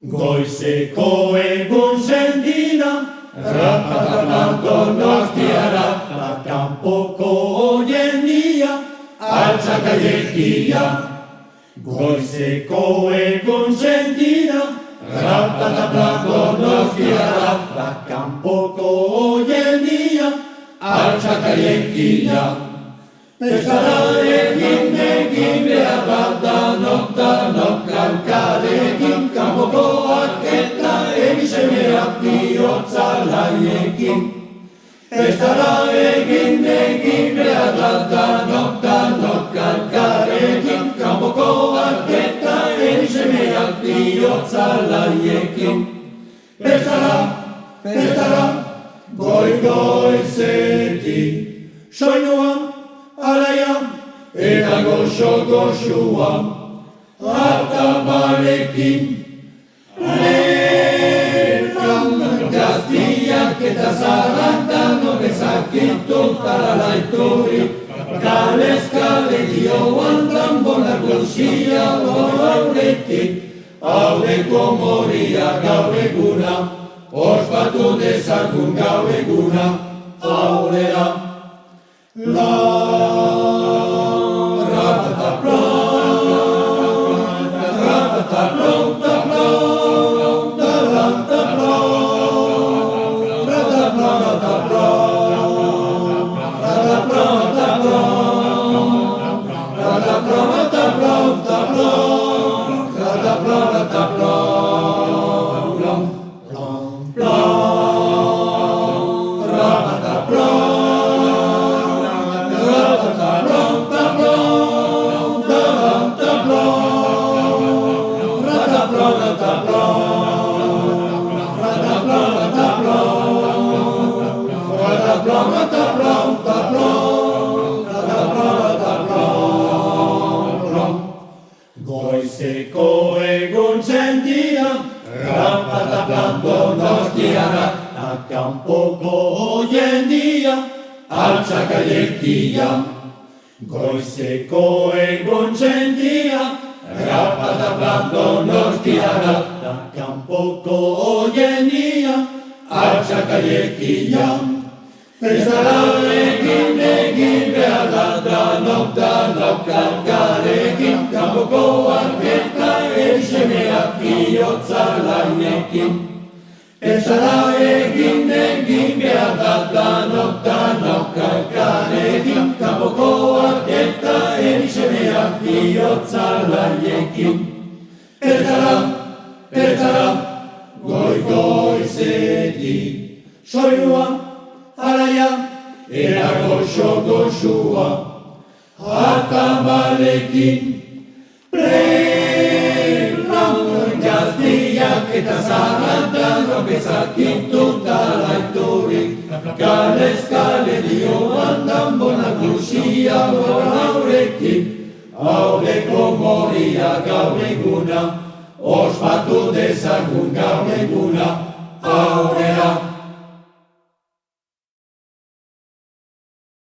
Goizeko egun sendira, rapatapan Donostiara, kanpoko jendia, altxakaiekia. Goizeko egun sendira, rapatapan Donostiara, kanpoko jendia, altxakaiekia. Pestara egin behar bat danok kalkarekin, kanpokoak eta erisemeak bihotza laiekin. Pestara egin behar bat danok kalkarekin, kanpokoak eta erisemeak bihotza laiekin. Pestara, goizetik, soinua, alaia, eta goxo-goxua, atabalekin. Leheran gaztiak eta zarantan obezakitu talalaiturik, kalez-kale dioan tambonak guzia horretik, aurreko moria gaur eguna, ospatu dezagun gaur eguna, aurrera. Goizeko egun sentia, rapataplan Donostiara, kanpoko jendia, altxakaiekia. Goizeko egun sentia, rapataplan Donostiara, kanpoko jendia, altxakaiekia. Pestara egin behar da danok kalkarekin, kanpokoak eta erisemeak bihotza laiekin. Pestara egin behar da danok kalkarekin, kanpokoak eta erisemeak bihotza laiekin. Pestara, goizetik, soinua, alaia, eta goxo-goxua, atabalekin. Leheran gaztiak eta zarantan obezakitu talaiturik, kalez-kale dioan dambonak guzia horretik, aurreko moria gaur eguna, ospatu dezagun gaur eguna, aurrera.